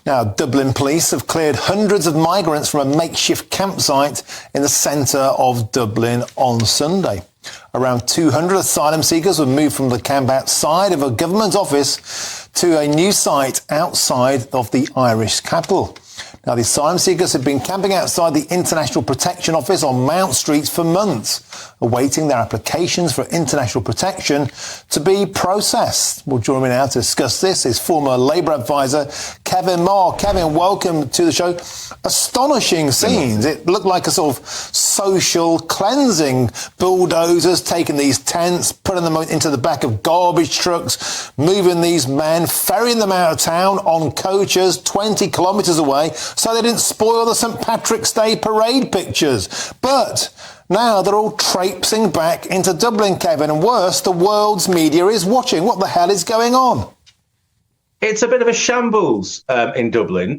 Now, Dublin police have cleared hundreds of migrants from a makeshift campsite in the centre of Dublin on Sunday. Around 200 asylum seekers were moved from the camp outside of a government office to a new site outside of the Irish capital. Now, the asylum seekers had been camping outside the International Protection Office on Mount Street for months, awaiting their applications for international protection to be processed. Well, joining me now to discuss this is former Labour advisor Kevin Moore. Kevin, welcome to the show. Astonishing scenes. It looked like a sort of social cleansing. Bulldozers taking these tents, putting them into the back of garbage trucks, moving these men, ferrying them out of town on coaches 20 kilometres away, so they didn't spoil the St Patrick's Day parade pictures. But now they're all traipsing back into Dublin, Kevin, and worse, the world's media is watching. What the hell is going on? It's a bit of a shambles in Dublin.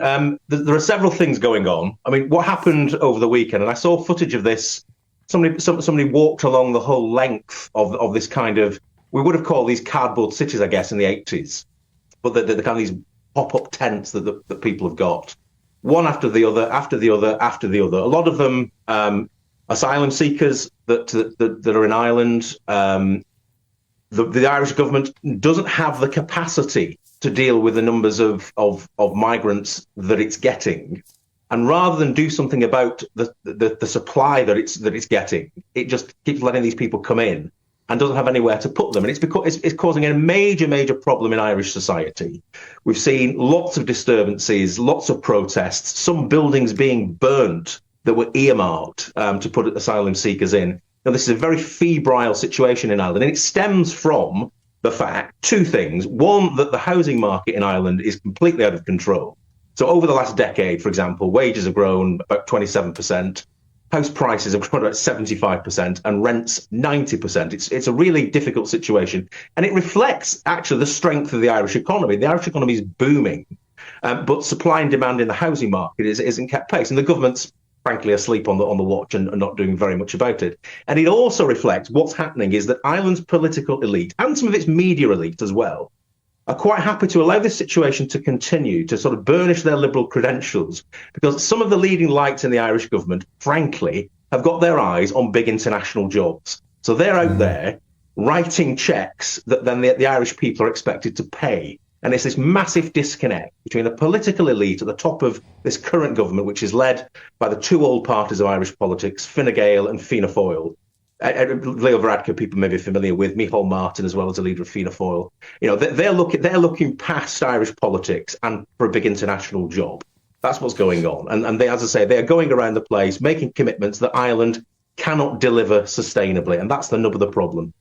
There are several things going on. I mean, what happened over the weekend, and I saw footage of this, somebody walked along the whole length of this kind of, we would have called these cardboard cities, I guess, in the 80s. But the kind of these pop-up tents that people have got. One after the other, after the other, after the other. A lot of them asylum seekers that are in Ireland. The Irish government doesn't have the capacity to deal with the numbers of migrants that it's getting, and rather than do something about the supply that it's getting, it just keeps letting these people come in and doesn't have anywhere to put them. And it's causing a major problem in Irish society. We've seen lots of disturbances, lots of protests, some buildings being burnt that were earmarked to put asylum seekers in. Now, this is a very febrile situation in Ireland, and it stems from the fact, two things. One, that the housing market in Ireland is completely out of control. So over the last decade, for example, wages have grown about 27%. House prices have grown about 75% and rents 90%. It's a really difficult situation. And it reflects actually the strength of the Irish economy. The Irish economy is booming, but supply and demand in the housing market isn't kept pace. And the government's frankly asleep on the watch and not doing very much about it. And it also reflects what's happening is that Ireland's political elite and some of its media elite as well are quite happy to allow this situation to continue, to sort of burnish their liberal credentials, because some of the leading lights in the Irish government, frankly, have got their eyes on big international jobs. So they're out there writing checks that then the Irish people are expected to pay. And it's this massive disconnect between the political elite at the top of this current government, which is led by the two old parties of Irish politics, Fine Gael and Fianna Fáil. Leo Varadkar, people may be familiar with, Micheál Martin as well as a leader of Fianna Fáil. You know, they're looking past Irish politics and for a big international job. That's what's going on. And they, as I say, they are going around the place making commitments that Ireland cannot deliver sustainably. And that's the nub of the problem.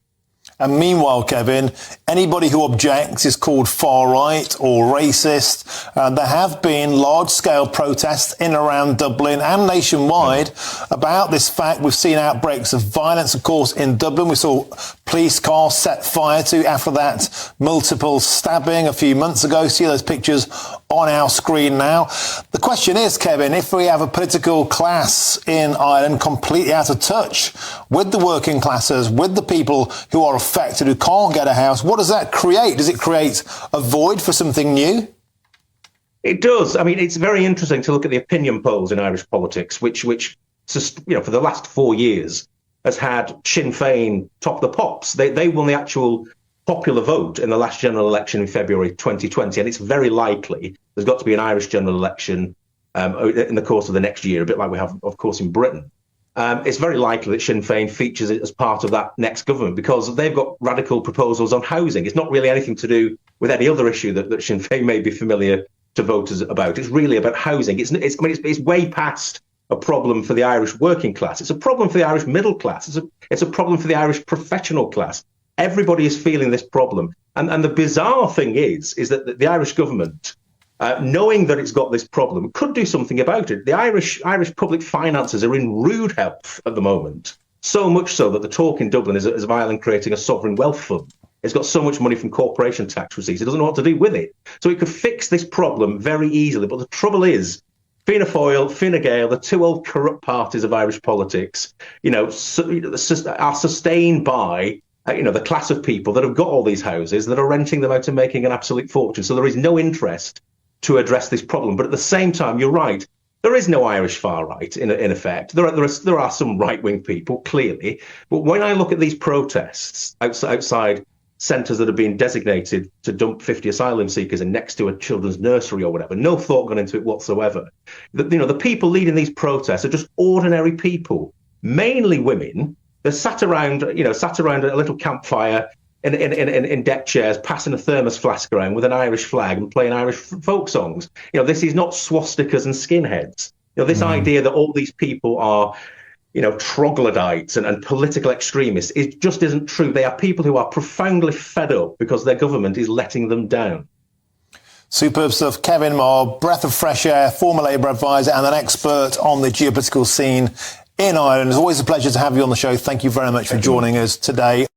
And meanwhile, Kevin, anybody who objects is called far-right or racist. There have been large-scale protests in and around Dublin and nationwide about this fact. We've seen outbreaks of violence, of course, in Dublin. We saw police cars set fire to after that multiple stabbing a few months ago. See those pictures on our screen now. The question is, Kevin, if we have a political class in Ireland completely out of touch with the working classes, with the people who are affected, who can't get a house, what does that create? Does it create a void for something new? It does. I mean, it's very interesting to look at the opinion polls in Irish politics, which for the last 4 years has had Sinn Féin top the pops. They won the actual popular vote in the last general election in February 2020, and it's very likely there's got to be an Irish general election in the course of the next year, a bit like we have, of course, in Britain. It's very likely that Sinn Féin features as part of that next government because they've got radical proposals on housing. It's not really anything to do with any other issue that Sinn Féin may be familiar to voters about. It's really about housing. It's way past a problem for the Irish working class. It's a problem for the Irish middle class. It's a problem for the Irish professional class. Everybody is feeling this problem. And the bizarre thing is that the Irish government, knowing that it's got this problem, could do something about it. The Irish public finances are in rude health at the moment, so much so that the talk in Dublin is of Ireland creating a sovereign wealth fund. It's got so much money from corporation tax receipts, it doesn't know what to do with it. So it could fix this problem very easily. But the trouble is, Fianna Fáil, Fine Gael, the two old corrupt parties of Irish politics, are sustained by the class of people that have got all these houses that are renting them out and making an absolute fortune. So there is no interest to address this problem. But at the same time, you're right. There is no Irish far right in effect. There are some right wing people, clearly. But when I look at these protests outside centres that have been designated to dump 50 asylum seekers in next to a children's nursery or whatever, no thought gone into it whatsoever. The people leading these protests are just ordinary people, mainly women. They're sat around a little campfire in deck chairs, passing a thermos flask around with an Irish flag and playing Irish folk songs. This is not swastikas and skinheads. This idea that all these people are, troglodytes and political extremists just isn't true. They are people who are profoundly fed up because their government is letting them down. Superb stuff. Kevin Moore, breath of fresh air, former Labour advisor and an expert on the geopolitical scene in Ireland. It's always a pleasure to have you on the show. Thank you very much for joining us today.